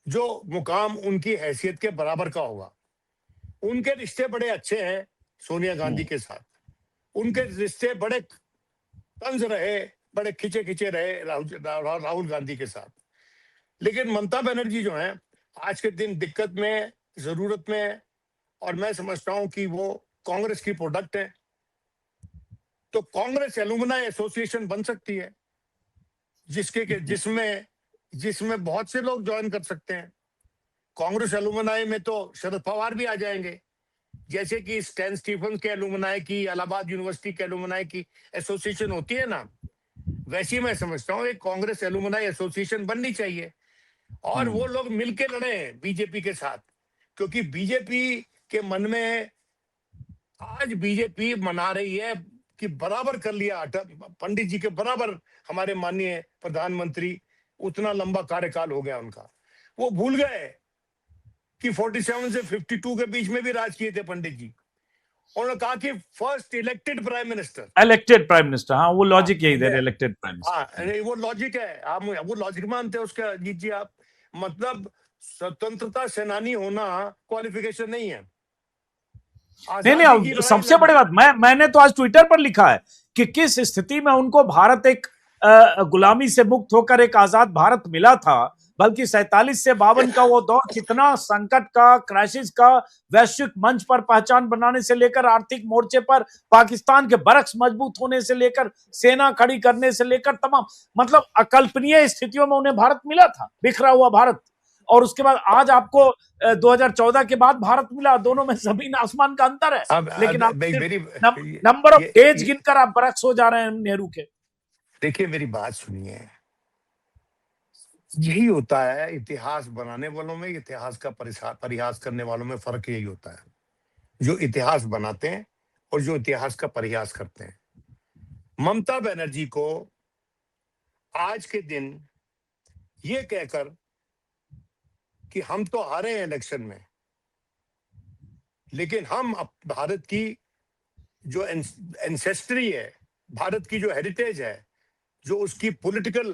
जो मुकाम उनकी हैसियत के बराबर का होगा। उनके रिश्ते बड़े अच्छे हैं सोनिया गांधी के साथ, उनके रिश्ते बड़े तंज रहे, बड़े खिंचे रहे राहुल गांधी के साथ। लेकिन ममता बनर्जी जो है आज के दिन दिक्कत में, जरूरत में, और मैं समझता हूं कि वो कांग्रेस की प्रोडक्ट है। तो कांग्रेस एलुमनाई एसोसिएशन बन सकती है, जिसमें बहुत से लोग ज्वाइन कर सकते हैं। कांग्रेस एलुमनाई में तो शरद पवार भी आ जाएंगे, जैसे कि स्टैन स्टीफन के एलुमनाई की, इलाहाबाद यूनिवर्सिटी के एलुमनाई की एसोसिएशन होती है ना, वैसी मैं समझता हूँ एक कांग्रेस एलुमनाई एसोसिएशन बननी चाहिए, और वो लोग मिलके लड़े बीजेपी के साथ। क्योंकि बीजेपी के मन में आज बीजेपी मना रही है कि बराबर कर लिया पंडित जी के बराबर, हमारे माननीय प्रधानमंत्री, उतना लंबा कार्यकाल हो गया उनका। वो भूल गए कि 47 से 52 के बीच में भी राज किए थे पंडित जी। उन्होंने कहा कि फर्स्ट इलेक्टेड प्राइम मिनिस्टर, हाँ, वो लॉजिक यही है, इलेक्टेड प्राइम मिनिस्टर। हाँ, वो लॉजिक है, आप वो लॉजिक मानते हैं उसका, जीत जी आप। मतलब स्वतंत्रता सेनानी होना क्वालिफिकेशन नहीं है। नहीं, सबसे बड़ी बात, मैंने तो आज ट्विटर पर लिखा है कि किस स्थिति में उनको भारत एक गुलामी से मुक्त होकर एक आजाद भारत मिला था, बल्कि 47 से 52 का वो दौर कितना संकट का, क्राइसिस का, वैश्विक मंच पर पहचान बनाने से लेकर आर्थिक मोर्चे पर पाकिस्तान के बरक्स मजबूत होने से लेकर सेना खड़ी करने से लेकर तमाम, मतलब अकल्पनीय स्थितियों में उन्हें भारत मिला था, बिखरा हुआ भारत। और उसके बाद आज आपको 2014 के बाद भारत मिला, दोनों में जमीन आसमान का अंतर है। लेकिन आप नंबर ऑफ डेज गिनकर आप बरक्स हो जा रहे हैं नेहरू के। देखिए मेरी बात सुनिए, यही होता है इतिहास बनाने वालों में, इतिहास का परिहास करने वालों में फर्क यही होता है, जो इतिहास बनाते हैं और जो इतिहास का परिहास करते हैं। ममता बनर्जी को आज के दिन ये कहकर कि हम तो हारे हैं इलेक्शन में, लेकिन हम भारत की जो एंसेस्ट्री है, भारत की जो हेरिटेज है, जो उसकी पॉलिटिकल,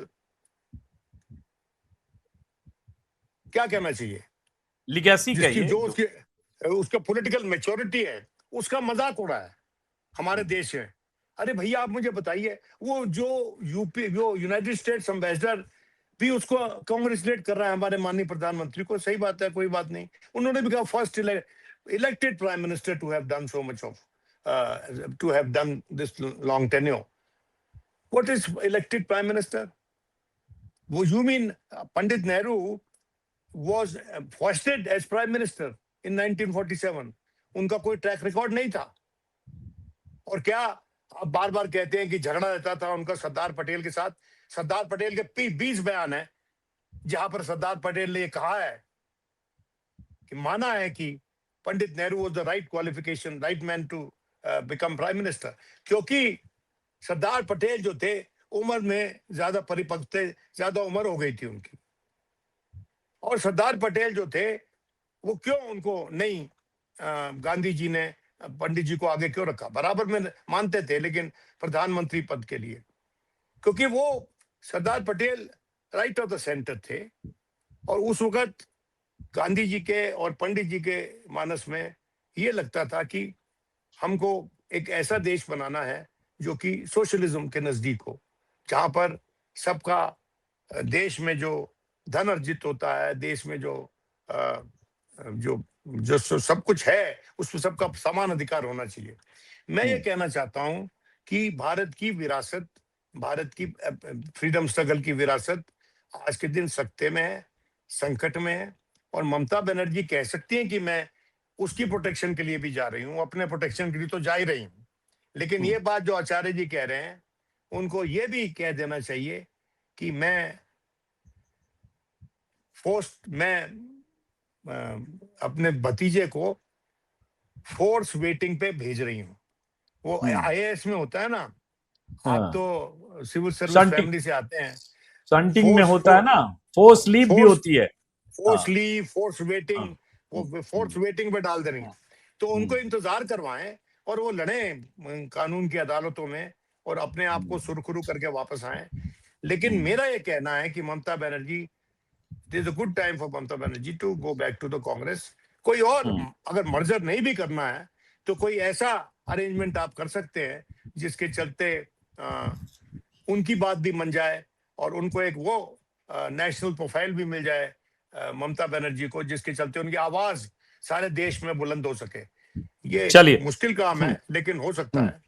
क्या कहना चाहिए, लिगेसी जिसकी कहिए जो उसकी उसका पॉलिटिकल मैच्योरिटी है, उसका मजाक उड़ा है हमारे देश में। अरे भैया आप मुझे बताइए, वो जो यूपी, जो यूनाइटेड स्टेट्स एम्बेसडर भी उसको कांग्रेचुलेट कर रहा है हमारे माननीय प्रधानमंत्री को। सही बात है, कोई बात नहीं। उन्होंने भी कहा first elected prime minister to have done so much of to have done this long tenure. What is elected prime minister? वो you mean Pandit Nehru was foisted as prime minister in 1947? उनका कोई ट्रैक रिकॉर्ड नहीं था। और क्या आप बार बार कहते हैं कि झगड़ा रहता था उनका सरदार पटेल के साथ? सरदार पटेल के 20 बयान है जहां पर सरदार पटेल ने कहा है कि माना है कि Pandit Nehru was the right qualification, right man to become prime minister. क्योंकि सरदार पटेल जो थे उम्र में ज्यादा परिपक्व थे, ज्यादा उम्र हो गई थी उनकी। और सरदार पटेल जो थे वो क्यों उनको नहीं, गांधी जी ने पंडित जी को आगे क्यों रखा? बराबर में मानते थे, लेकिन प्रधानमंत्री पद के लिए, क्योंकि वो Sardar Patel right of the centre थे। और उस वक्त गांधी जी के और पंडित जी के मानस में ये लगता था कि हमको एक ऐसा देश बनाना है जो कि सोशलिज्म के नजदीक हो, जहां पर सबका, देश में जो धन अर्जित होता है, देश में जो जो जो सब कुछ है उसमें सबका समान अधिकार होना चाहिए। मैं ये कहना चाहता हूं कि भारत की विरासत, भारत की फ्रीडम स्ट्रगल की विरासत आज के दिन सकते में है, संकट में है। और ममता बनर्जी कह सकती हैं कि मैं उसकी प्रोटेक्शन के लिए भी जा रही हूँ, अपने प्रोटेक्शन के लिए तो जा ही रही हूँ, लेकिन ये बात जो आचार्य जी कह रहे हैं उनको ये भी कह देना चाहिए कि मैं अपने भतीजे को फोर्स वेटिंग पे भेज रही हूँ। वो आईएएस में होता है ना, आप तो सिविल सर्विस फैमिली से आते हैं, सन्टिंग में होता है ना, फोर्स लीव भी होती है, फोर्स लीव, फोर्स वेटिंग, वो फोर्स वेटिंग पे डाल दे रही हैं। तो उनको इंतजार करवाएं और वो लड़े कानून की अदालतों में और अपने आप को सुरखुरु करके वापस आए। लेकिन मेरा ये कहना है कि Mamata Banerjee, it is a good time for Mamata Banerjee to go back to the Congress. कोई और अगर मर्जर नहीं भी करना है तो कोई ऐसा अरेंजमेंट आप कर सकते हैं जिसके चलते उनकी बात भी मन जाए और उनको एक वो नेशनल प्रोफाइल भी मिल जाए ममता बनर्जी को, जिसके चलते उनकी आवाज सारे देश में बुलंद हो सके। ये चलिए, मुश्किल काम है, लेकिन हो सकता है।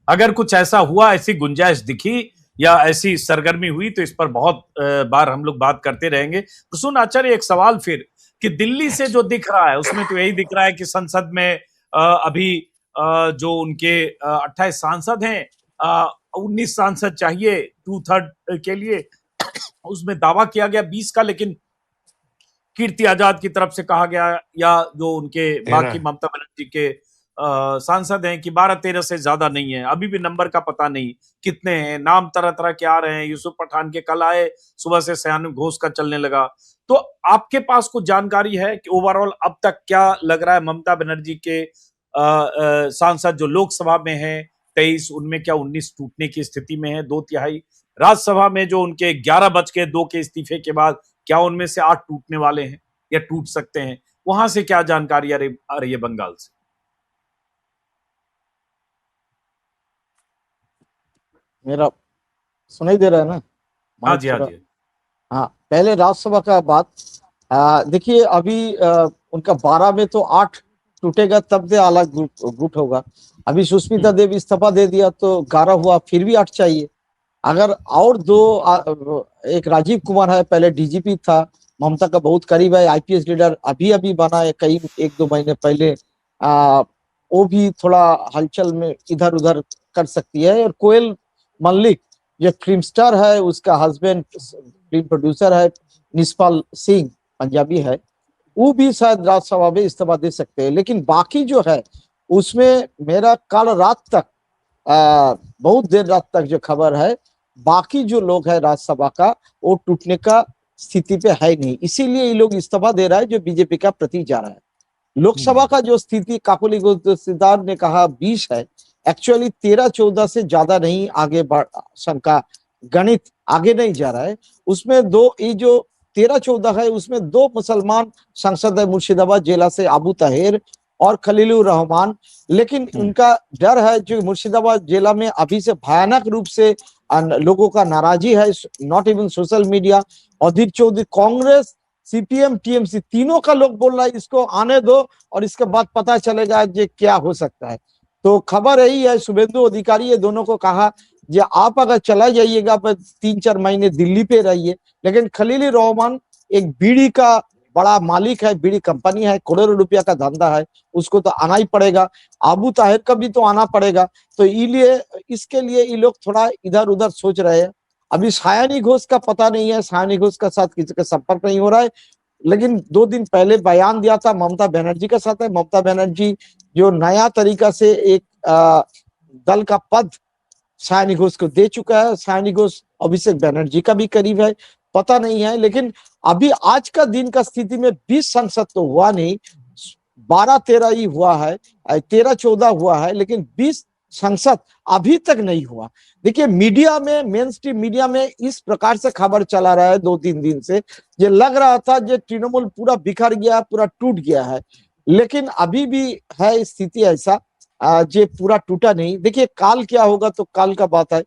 अगर कुछ ऐसा हुआ, ऐसी गुंजाइश दिखी या ऐसी सरगर्मी हुई तो इस पर बहुत बार हम लोग बात करते रहेंगे। प्रसून आचार्य, एक सवाल फिर कि दिल्ली से जो दिख रहा है उसमें तो यही दिख रहा है कि संसद में अभी जो उनके 28 सांसद हैं, 19 सांसद चाहिए 2/3 के लिए, उसमें दावा किया गया 20 का, लेकिन कीर्ति आजाद की तरफ से कहा गया या जो उनके बाकी ममता बनर्जी के सांसद हैं कि 12-13 से ज्यादा नहीं है। अभी भी नंबर का पता नहीं कितने हैं, नाम तरह तरह के आ रहे हैं। यूसुफ पठान के कल आए, सुबह से सयानुम घोष का चलने लगा। तो आपके पास कुछ जानकारी है कि ओवरऑल अब तक क्या लग रहा है ममता बनर्जी के सांसद जो लोकसभा में है 23, उनमें क्या 19 टूटने की स्थिति में है 2/3? राज्यसभा में जो उनके 11:02 के इस्तीफे के बाद क्या उनमें से 8 टूटने वाले हैं या टूट सकते हैं? वहां से क्या जानकारी आ रही है बंगाल से? मेरा सुनाई दे रहा है ना? हाँ जी, हाँ जी। हाँ, पहले राज्यसभा का बात देखिए, अभी उनका 12 में तो 8 टूटेगा, तब दे अलग गुट होगा। अभी सुष्मिता देव इस्तीफा दे दिया तो 11 हुआ, फिर भी 8 चाहिए। अगर और दो, एक राजीव कुमार है, पहले डीजीपी था, ममता का बहुत करीब है, आईपीएस लीडर, अभी अभी बना है, कई 1-2 महीने पहले। वो भी थोड़ा हलचल में इधर उधर कर सकती है। और कोयल मल्लिक जो फिल्म स्टार है, उसका हस्बैंड फिल्म प्रोड्यूसर है, निष्पाल सिंह, पंजाबी है, वो भी शायद राज्यसभा में इस्तीफा दे सकते हैं। लेकिन बाकी जो है उसमें मेरा कल रात तक, बहुत देर रात तक जो खबर है, बाकी जो लोग है राज्यसभा का, वो टूटने का स्थिति पे है नहीं, इसीलिए ये लोग इस्तीफा दे रहा है जो बीजेपी का प्रति जा रहा है। लोकसभा का जो स्थिति काकोली सिद्धार्थ ने कहा 20 है, एक्चुअली 13-14 से ज्यादा नहीं आगे बढ़, शंका गणित आगे नहीं जा रहा है। उसमें दो, ये जो 13-14 है उसमें 2 मुसलमान सांसद है मुर्शिदाबाद जिला से, अबू ताहिर और खलीलुर रहमान, लेकिन उनका डर है जो मुर्शिदाबाद जिला में अभी से भयानक रूप से लोगों का नाराजी है, not even social media. Adhir Chowdhury, Congress, CPM, TMC तीनों का लोग बोल रहा है इसको आने दो और इसके बाद पता चलेगा ये क्या हो सकता है। तो खबर यही है, शुभेंदु अधिकारी ये दोनों को कहा जे आप अगर चला जाइएगा 3-4 महीने दिल्ली पे रहिए, लेकिन खलील रहमान एक बीड़ी का बड़ा मालिक है, बीड़ी कंपनी है, करोड़ों रुपया का धंधा है, उसको तो आना ही पड़ेगा। अबू ताहिर का भी तो आना पड़ेगा, तो इसके लिए ये लोग थोड़ा इधर उधर सोच रहे हैं। अभी सायानी घोष का पता नहीं है, सायानी घोष का साथ किसी का संपर्क नहीं हो रहा है, लेकिन 2 दिन पहले बयान दिया था ममता बनर्जी के साथ है। ममता बनर्जी जो नया तरीका से एक दल का पद सायानी घोष को दे चुका है। सायानी घोष अभिषेक बनर्जी का भी करीब है, पता नहीं है, लेकिन अभी आज का दिन का स्थिति में 20 संसद तो हुआ नहीं, 12-13 ही हुआ है, 13-14 हुआ है, लेकिन 20 संसद अभी तक नहीं हुआ। देखिए मीडिया में, मेन स्ट्रीम मीडिया में इस प्रकार से खबर चला रहा है 2-3 दिन से, ये लग रहा था ये तृणमूल पूरा बिखर गया, पूरा टूट गया है, लेकिन अभी भी है स्थिति ऐसा जे पूरा टूटा नहीं। देखिए काल क्या होगा तो काल का बात है।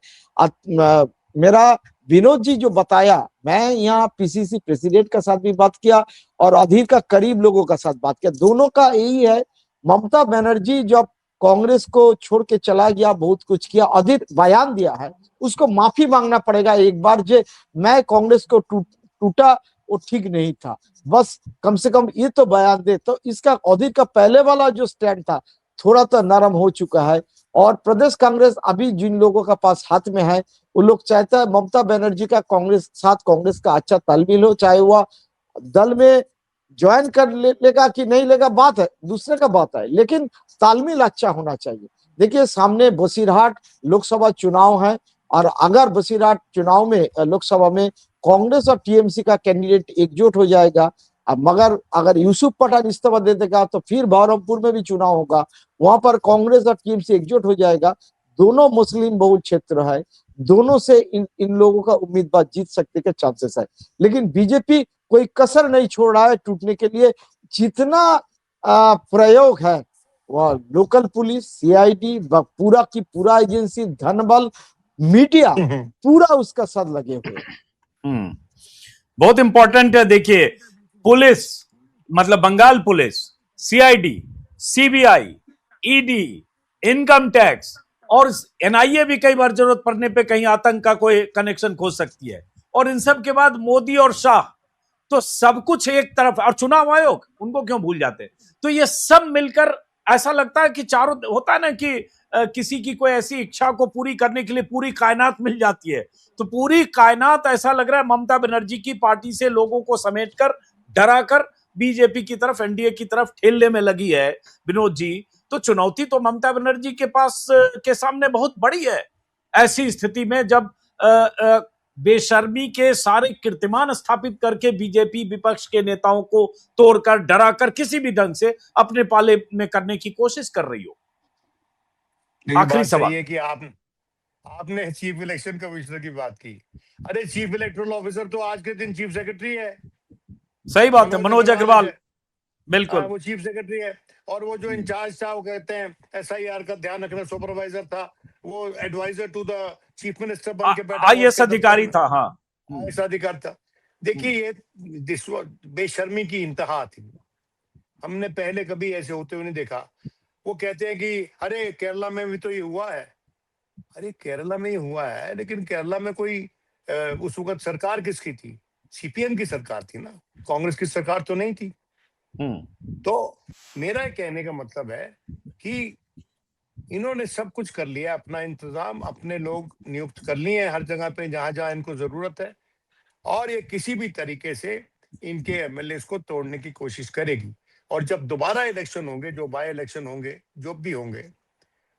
मेरा विनोद जी जो बताया, मैं यहाँ पीसीसी प्रेसिडेंट का साथ भी बात किया और अधीर का करीब लोगों का साथ बात किया, दोनों का यही है, ममता बनर्जी जब कांग्रेस को छोड़ के चला गया, बहुत कुछ किया, अधीर बयान दिया है, उसको माफी मांगना पड़ेगा एक बार, जे मैं कांग्रेस को टूटा वो ठीक नहीं था, बस कम से कम ये तो बयान दे। तो इसका अधीर का पहले वाला जो स्टैंड था थोड़ा तो नरम हो चुका है, और प्रदेश कांग्रेस अभी जिन लोगों का पास हाथ में है वो लोग चाहता है ममता बनर्जी का कांग्रेस का अच्छा तालमेल हो, चाहे वह दल में ज्वाइन कर लेगा कि नहीं लेगा बात है, दूसरे का बात है, लेकिन तालमेल अच्छा होना चाहिए। देखिए सामने बसीरहाट लोकसभा चुनाव है, और अगर बसीरहाट चुनाव में लोकसभा में कांग्रेस और टीएमसी का कैंडिडेट एकजुट हो जाएगा, मगर अगर यूसुफ पठान इस्तीफा दे देगा तो फिर बहरमपुर में भी चुनाव होगा, वहां पर कांग्रेस और टीएमसी एकजुट हो जाएगा। दोनों मुस्लिम बहुल क्षेत्र है, दोनों से इन लोगों का उम्मीदवार जीत सकने के चांसेस है, लेकिन बीजेपी कोई कसर नहीं छोड़ रहा है टूटने के लिए। जितना प्रयोग है वह लोकल पुलिस, सीआईडी, पूरा की पूरा एजेंसी, धनबल, मीडिया, पूरा उसका साथ लगे हुए हैं। बहुत इंपॉर्टेंट है। देखिए पुलिस, मतलब Bengal police, CID, CBI, ED, income tax और एनआईए भी कई बार जरूरत पड़ने पे कहीं आतंक का कोई कनेक्शन खोज सकती है, और इन सब के बाद मोदी और शाह, तो सब कुछ एक तरफ, और चुनाव आयोग उनको क्यों भूल जाते। तो ये सब मिलकर ऐसा लगता है कि चारों, होता है ना कि किसी की कोई ऐसी इच्छा को पूरी करने के लिए पूरी कायनात मिल जाती है, तो पूरी कायनात ऐसा लग रहा है ममता बनर्जी की पार्टी से लोगों को समेटकर, डराकर बीजेपी की तरफ, एनडीए की तरफ ठेलने में लगी है। विनोद जी, तो चुनौती तो ममता बनर्जी के पास के सामने बहुत बड़ी है ऐसी स्थिति में, जब बेशर्मी के सारे कीर्तिमान स्थापित करके बीजेपी विपक्ष के नेताओं को तोड़कर, डराकर किसी भी ढंग से अपने पाले में करने की कोशिश कर रही हो। आखिरी सवाल है कि आपने चीफ इलेक्शन कमिश्नर की बात की, अरे चीफ इलेक्टोरल ऑफिसर तो आज के दिन चीफ सेक्रेटरी है। सही बात है, मनोज अग्रवाल, बिल्कुल वो चीफ सेक्रेटरी है, और वो जो इंचार्ज था वो कहते हैं एसआईआर का ध्यान रखना सुपरवाइजर था, वो advisor to the chief minister बन के बैठा, आईएएस अधिकारी था। हाँ, आईएएस अधिकारी था। देखिए ये बेशर्मी की इंतहा थी, हमने पहले कभी ऐसे होते हुए नहीं देखा। वो कहते हैं कि अरे केरला में भी तो ये हुआ है, अरे केरला में ही हुआ है, लेकिन केरला में कोई उस वक्त सरकार किसकी थी? सीपीएम की सरकार थी ना, कांग्रेस की सरकार तो नहीं थी। तो मेरा कहने का मतलब है कि इन्होंने सब कुछ कर लिया, अपना इंतजाम, अपने लोग नियुक्त कर लिए हर जगह पे जहां जहां इनको जरूरत है, और ये किसी भी तरीके से इनके एमएलए को तोड़ने की कोशिश करेगी। और जब दोबारा इलेक्शन होंगे, जो बाय इलेक्शन होंगे, जो भी होंगे,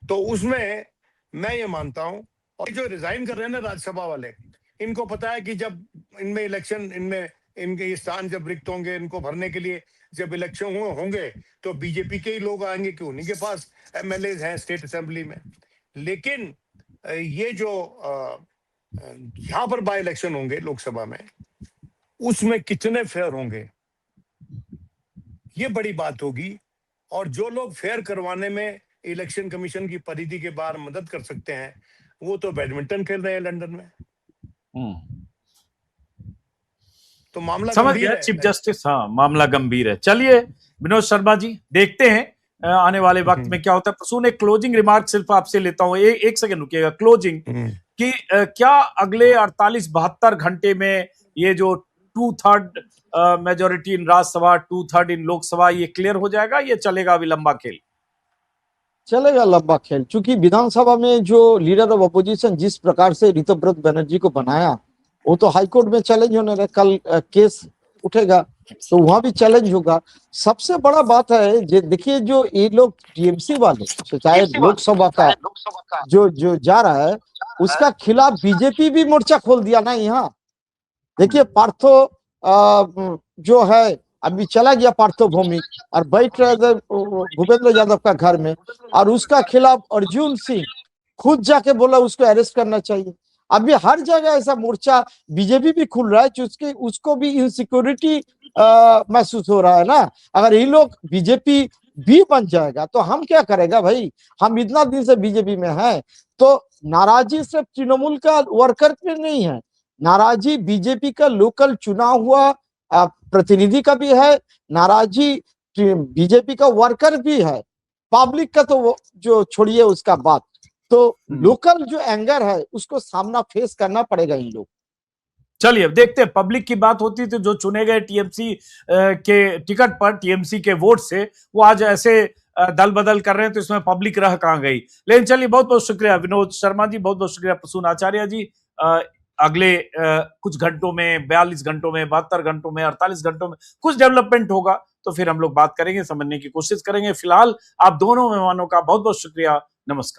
तो उसमें मैं ये मानता हूं, और जो रिजाइन कर रहे हैं ना राज्यसभा वाले, इनको पता है कि जब इनमें इलेक्शन, इनमें इनके ये स्थान जब रिक्त होंगे, इनको भरने के लिए जब इलेक्शन होंगे तो बीजेपी के ही लोग आएंगे कि उन्हीं के पास एमएलए हैं स्टेट असेंबली में। लेकिन ये जो यहाँ पर बाय इलेक्शन होंगे लोकसभा में, उसमें कितने फेयर होंगे, ये बड़ी बात होगी। और जो लोग फेयर करवाने में इलेक्शन कमीशन की परिधि के बाहर मदद कर सकते हैं, वो तो बैडमिंटन खेल रहे हैं लंदन में। तो मामला समझ गंभीर गया है। Chief justice. हाँ, मामला गंभीर है। चलिए विनोद शर्मा जी, देखते हैं आने वाले वक्त में क्या होता है। प्रसून, एक क्लोजिंग रिमार्क सिर्फ आपसे लेता हूं, एक सेकंड रुकिएगा। क्लोजिंग कि क्या अगले 48-72 घंटे में ये जो 2/3 मेजोरिटी इन राज्यसभा, 2/3 इन लोकसभा, ये क्लियर हो जाएगा, ये चलेगा अभी लंबा खेल? चलेगा लंबा खेल, क्योंकि विधानसभा में जो लीडर ऑफ अपोजिशन जिस प्रकार से ऋतुव्रत बनर्जी को बनाया, वो तो हाईकोर्ट में चैलेंज होने रहा। कल केस उठेगा तो वहां भी चैलेंज होगा। सबसे बड़ा बात है, देखिए जो ये लोग टीएमसी वाले, चाहे लोकसभा का जो जा रहा है, उसका खिलाफ बीजेपी भी मोर्चा खोल दिया ना यहाँ। देखिए पार्थो जो है अभी चला गया पार्थो भौमिक, और बैठ रहे भूपेंद्र यादव का घर में, और उसका खिलाफ अर्जुन सिंह खुद जाके बोला उसको अरेस्ट करना चाहिए। अभी हर जगह ऐसा मोर्चा बीजेपी भी खुल रहा है, क्योंकि उसको भी इनसिक्योरिटी महसूस हो रहा है ना। अगर ये लोग बीजेपी भी बन जाएगा तो हम क्या करेगा भाई, हम इतना दिन से बीजेपी में हैं। तो नाराजगी सिर्फ तृणमूल का वर्कर पे नहीं है, नाराजगी बीजेपी का लोकल चुना हुआ प्रतिनिधि का भी है, नाराजगी बीजेपी का वर्कर भी है। पब्लिक का तो वो जो छोड़िए उसका बात, तो लोकल जो एंगर है उसको सामना फेस करना पड़ेगा इन लोग। चलिए अब देखते हैं। पब्लिक की बात होती थी, जो चुने गए टीएमसी के टिकट पर, टीएमसी के वोट से, वो आज ऐसे दल बदल कर रहे हैं, तो इसमें पब्लिक रह कहां गई। लेकिन चलिए, बहुत बहुत शुक्रिया विनोद शर्मा जी, बहुत बहुत शुक्रिया प्रसून आचार्य जी। अगले कुछ घंटों में, 42 घंटों में, 72 घंटों में, 48 घंटों में कुछ डेवलपमेंट होगा तो फिर हम लोग बात करेंगे, समझने की कोशिश करेंगे। फिलहाल आप दोनों मेहमानों का बहुत बहुत शुक्रिया। नमस्कार।